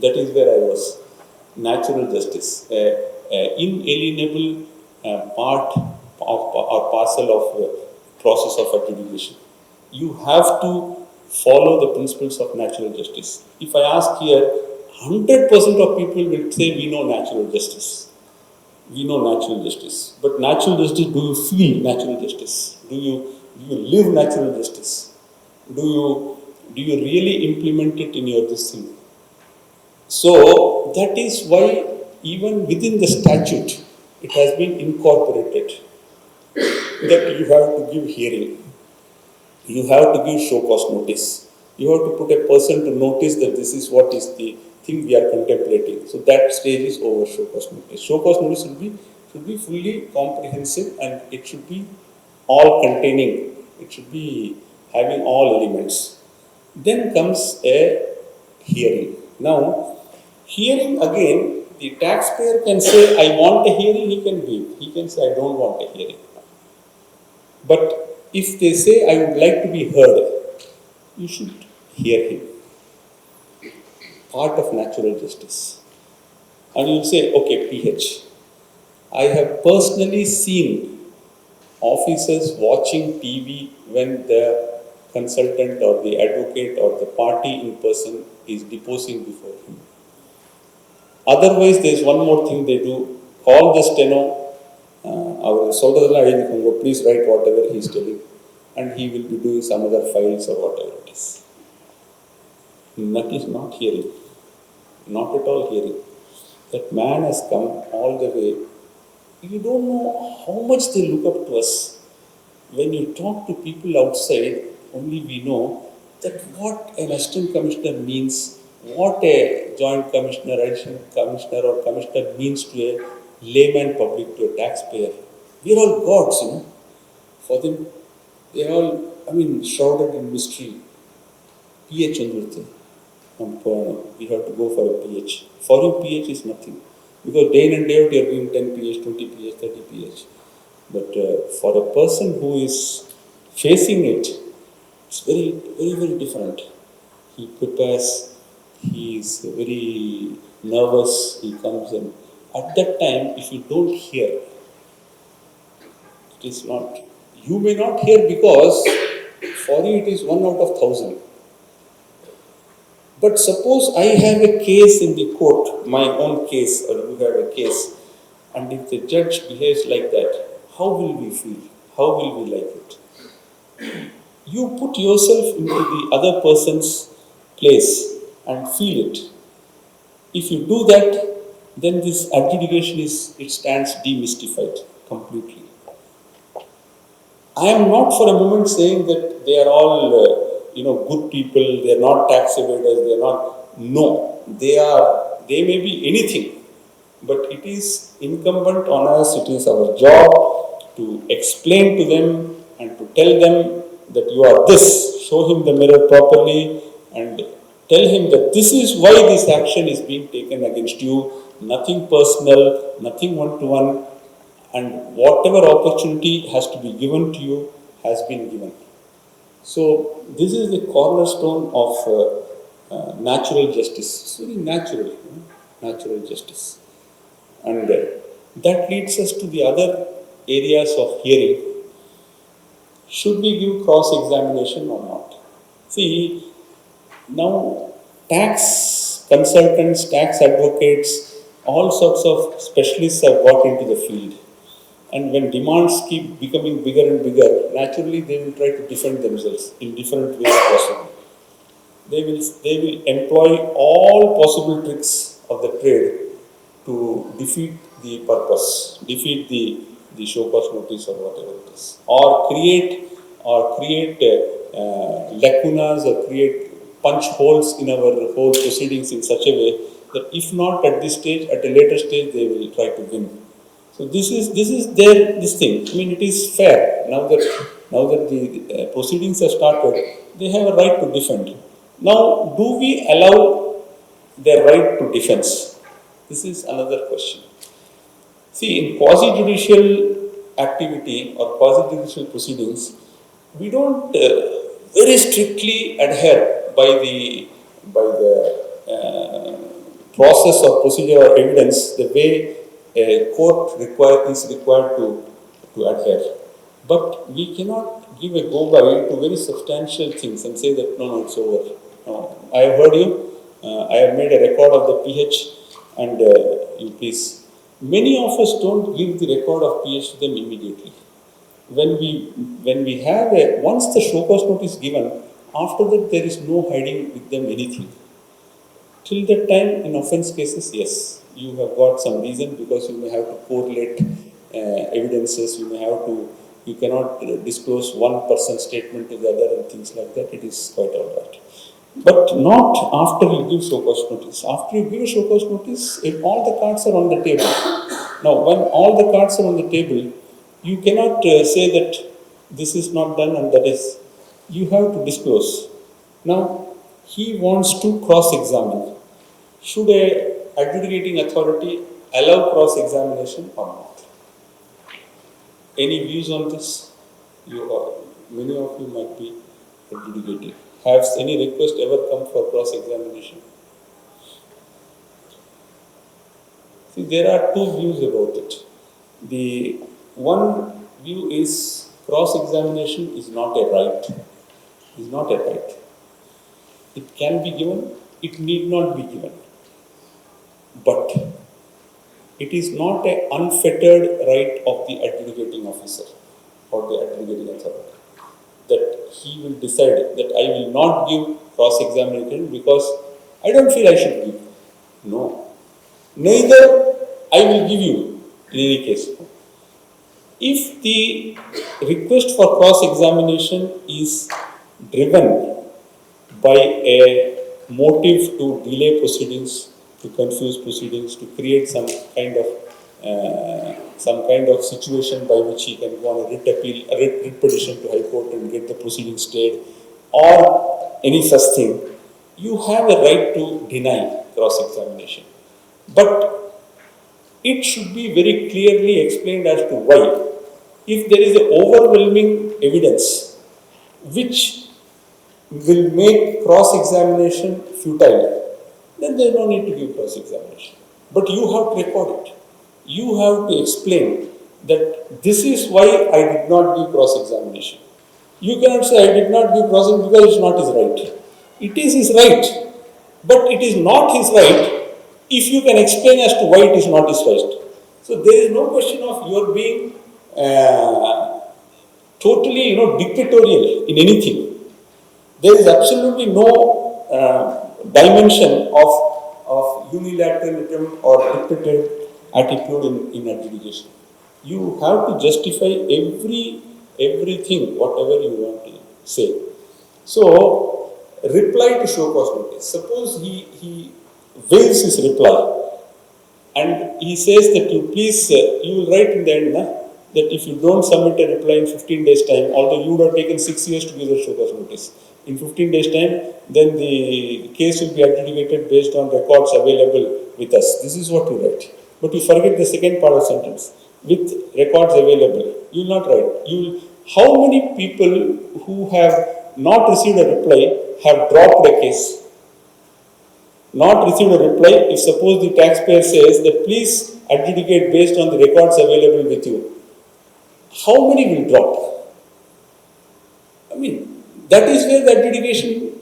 That is where I was. Natural justice, inalienable part of or parcel of process of adjudication. You have to follow the principles of natural justice. If I ask here, 100% of people will say we know natural justice. We know natural justice. But natural justice, do you feel natural justice? Do you live natural justice? Do you really implement it in your this thing? So that is why even within the statute, it has been incorporated that you have to give hearing, you have to give show cause notice, you have to put a person to notice that this is what is the thing we are contemplating. So that stage is over show cause notice. Show cause notice should be fully comprehensive and it should be all containing. It should be having all elements. Then comes a hearing. Now, hearing again, the taxpayer can say, I want a hearing, he can give. He can say, I don't want a hearing. But if they say, I would like to be heard, you should hear him. Part of natural justice. And you say, okay, PH. I have personally seen officers watching TV when the consultant or the advocate or the party in person is deposing before him. Otherwise, there is one more thing they do. Call the steno. Please write whatever he is telling, and he will be doing some other files or whatever it is. That is not hearing. Not at all hearing. That man has come all the way. You don't know how much they look up to us. When you talk to people outside, only we know that what an assistant commissioner means, what a joint commissioner, additional commissioner or commissioner means to a layman public, to a taxpayer. We are all gods, For them, they are all, shrouded in mystery. PH andurthe. We have to go for a PH. For you, PH is nothing. Because day in and day out, you are doing 10 PH, 20 PH, 30 PH. But for a person who is facing it, it's very, very, very different. He prepares, he is very nervous, he comes in. At that time, if you don't hear, it is not, you may not hear because for you it is 1 out of 1,000. But suppose I have a case in the court, my own case, or you have a case, and if the judge behaves like that, how will we feel? How will we like it? You put yourself into the other person's place and feel it. If you do that, then this adjudication it stands demystified completely. I am not for a moment saying that they are all, good people, they are not tax evaders, they are not. No, they may be anything. But it is incumbent on us, it is our job to explain to them and to tell them that you are this. Show him the mirror properly and tell him that this is why this action is being taken against you. Nothing personal, nothing one-to-one. And whatever opportunity has to be given to you has been given. So this is the cornerstone of natural justice. It's very natural, natural justice. And that leads us to the other areas of hearing. Should we give cross-examination or not? See, now tax consultants, tax advocates, all sorts of specialists have got into the field. And when demands keep becoming bigger and bigger, naturally they will try to defend themselves in different ways possible. They will employ all possible tricks of the trade to defeat the purpose, defeat the show cause notice or whatever it is, or create lacunas or create punch holes in our whole proceedings in such a way that if not at this stage, at a later stage, they will try to win. So this is this thing. It is fair now that the proceedings have started. They have a right to defend. Now, do we allow their right to defense? This is another question. See, in quasi-judicial activity or quasi-judicial proceedings, we don't very strictly adhere by the process or procedure or evidence the way a court is required to adhere. But we cannot give a go-by to very substantial things and say that no, it's over. No, I have heard you. I have made a record of the PH, and you please. Many of us don't give the record of PH to them immediately. When we have once the show cause notice given, after that there is no hiding with them anything. Till that time, in offence cases, yes, you have got some reason because you may have to correlate evidences. You cannot disclose one person's statement to the other and things like that. It is quite all right. But not after you give show cause notice. After you give a show cause notice, if all the cards are on the table. Now, when all the cards are on the table, you cannot say that this is not done and that is. You have to disclose. Now, he wants to cross-examine. Should a adjudicating authority allow cross-examination or not? Any views on this? Many of you might be adjudicating. Has any request ever come for cross-examination? See, there are two views about it. The one view is cross-examination is not a right. Is not a right. It can be given, it need not be given. But it is not an unfettered right of the adjudicating officer or the adjudicating authority that he will decide that I will not give cross-examination because I don't feel I should give. No. Neither I will give you in any case. If the request for cross-examination is driven by a motive to delay proceedings, to confuse proceedings, to create some kind of situation by which he can go on a writ petition to High Court and get the proceedings stayed, or any such thing, you have a right to deny cross-examination. But it should be very clearly explained as to why. If there is an overwhelming evidence which will make cross-examination futile, then there is no need to give cross-examination. But you have to record it. You have to explain that this is why I did not give cross-examination. You cannot say I did not give cross-examination because it's not his right. It is his right, but it is not his right if you can explain as to why it is not his right. So there is no question of your being totally, dictatorial in anything. There is absolutely no dimension of unilateralism or dictatorial attitude in adjudication. You have to justify everything, whatever you want to say. So, reply to show cause notice. Suppose he waives his reply and he says that you please, you will write in the end that if you don't submit a reply in 15 days time, although you would have taken 6 years to give the show cause notice, in 15 days time, then the case will be adjudicated based on records available with us. This is what you write. But you forget the second part of the sentence. With records available, you will not write. How many people who have not received a reply have dropped a case? Not received a reply, if suppose the taxpayer says that please adjudicate based on the records available with you, how many will drop? I mean, that is where the adjudication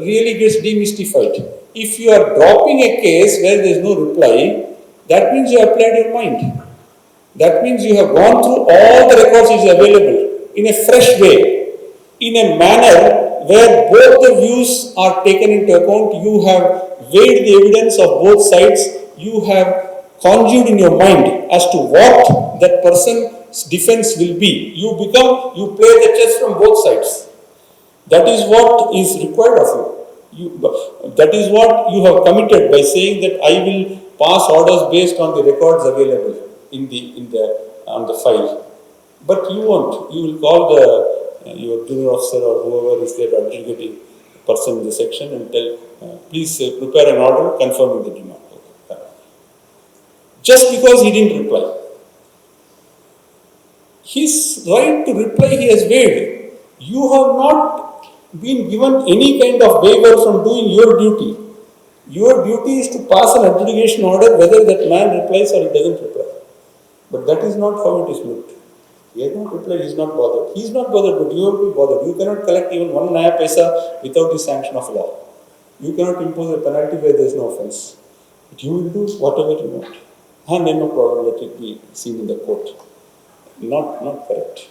really gets demystified. If you are dropping a case where there is no reply, that means you have applied your mind. That means you have gone through all the records which is available in a fresh way, in a manner where both the views are taken into account. You have weighed the evidence of both sides. You have conjured in your mind as to what that person's defense will be. You play the chess from both sides. That is what is required of you. That is what you have committed by saying that I will pass orders based on the records available on the file. But you won't. You will call your junior officer or whoever is there adjudicating person in the section and tell, please prepare an order confirming the demand. Okay. Just because he didn't reply. His right to reply he has waived. You have not been given any kind of waiver from doing your duty. Your duty is to pass an adjudication order whether that man replies or he doesn't reply. But that is not how it is looked. He has not replied, he is not bothered. He is not bothered, but you have to be bothered. You cannot collect even one naya paisa without the sanction of law. You cannot impose a penalty where there is no offence. But you will do whatever you want. And then no problem, let it be seen in the court. Not correct.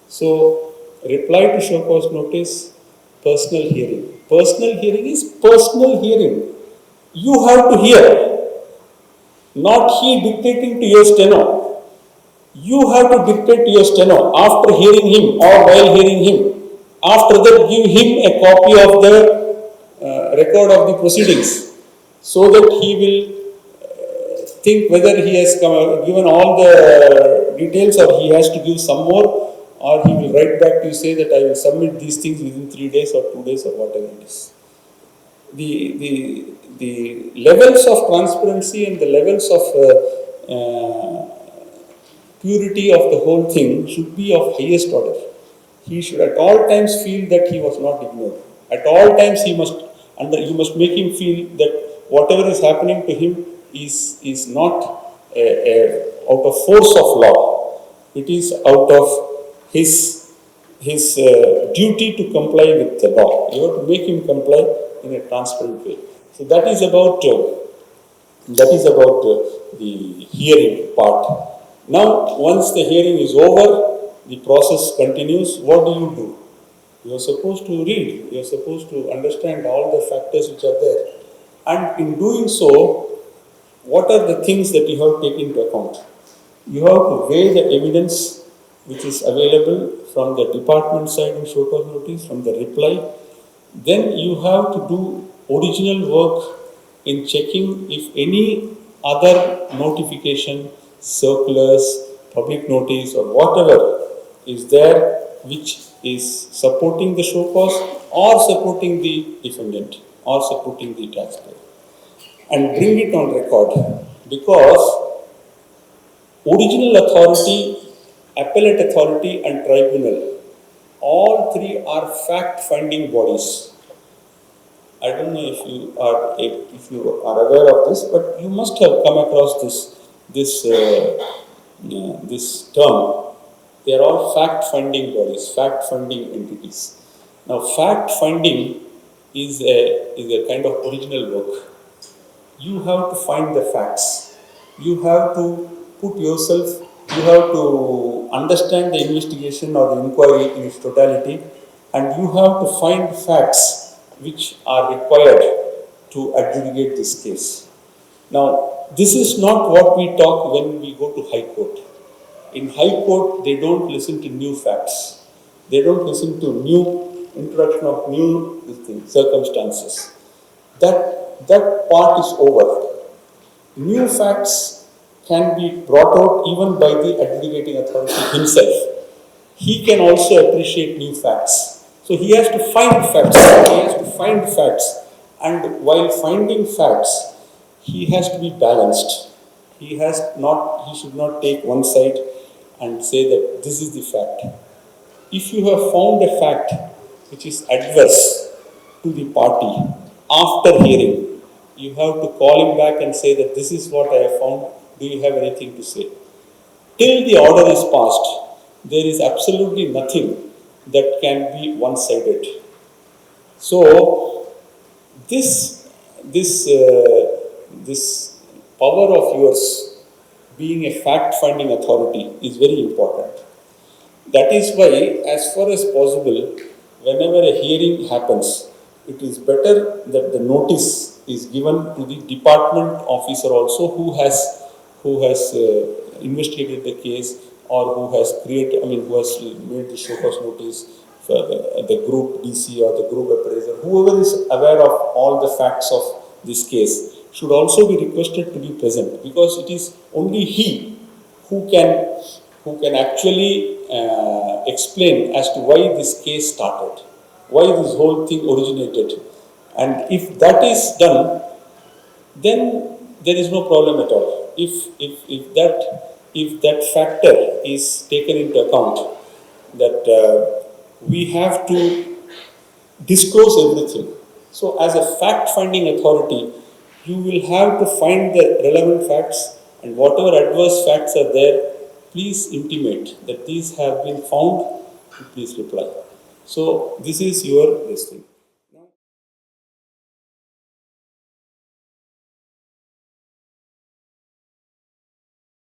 So, reply to show cause notice, personal hearing. Personal hearing is personal hearing. You have to hear, not he dictating to your steno. You have to dictate to your steno after hearing him or while hearing him. After that, give him a copy of the record of the proceedings so that he will think whether he has given all the details or he has to give some more, or he will write back to you say that I will submit these things within 3 days or 2 days or whatever it is. The levels of transparency and the levels of purity of the whole thing should be of highest order. He should at all times feel that he was not ignored. At all times you must make him feel that whatever is happening to him is not out of force of law. It is out of his duty to comply with the law. You have to make him comply in a transparent way. So that is about the hearing part. Now, once the hearing is over, the process continues. What do? You are supposed to read. You are supposed to understand all the factors which are there. And in doing so, what are the things that you have to take into account? You have to weigh the evidence which is available from the department side in show cause notice, from the reply. Then you have to do original work in checking if any other notification, circulars, public notice or whatever is there which is supporting the show cause or supporting the defendant or supporting the taxpayer, and bring it on record, because original authority, appellate authority and tribunal, all three are fact-finding bodies. I don't know if you are aware of this, but you must have come across this term. They are all fact-finding bodies, fact-finding entities. Now, fact-finding is a kind of original work. You have to find the facts. You have to put yourself, you have to understand the investigation or the inquiry in its totality, and you have to find facts which are required to adjudicate this case. Now, this is not what we talk when we go to High Court. In High Court, they don't listen to new facts. They don't listen to new introduction of new circumstances. That part is over. New facts can be brought out even by the adjudicating authority himself. He can also appreciate new facts. So he has to find facts. He has to find facts. And while finding facts, he has to be balanced. He should not take one side and say that this is the fact. If you have found a fact which is adverse to the party after hearing, you have to call him back and say that this is what I have found. Do you have anything to say? Till the order is passed, there is absolutely nothing that can be one-sided. So, this power of yours, being a fact-finding authority, is very important. That is why, as far as possible, whenever a hearing happens, it is better that the notice is given to the department officer also who has investigated the case, or who has made the show cause notice, for the group DC or the group appraiser, whoever is aware of all the facts of this case should also be requested to be present, because it is only he who can actually explain as to why this case started, why this whole thing originated. And if that is done, then there is no problem at all. If that factor is taken into account, that we have to disclose everything. So as a fact-finding authority, you will have to find the relevant facts, and whatever adverse facts are there, please intimate that these have been found, please reply. So this is your this thing.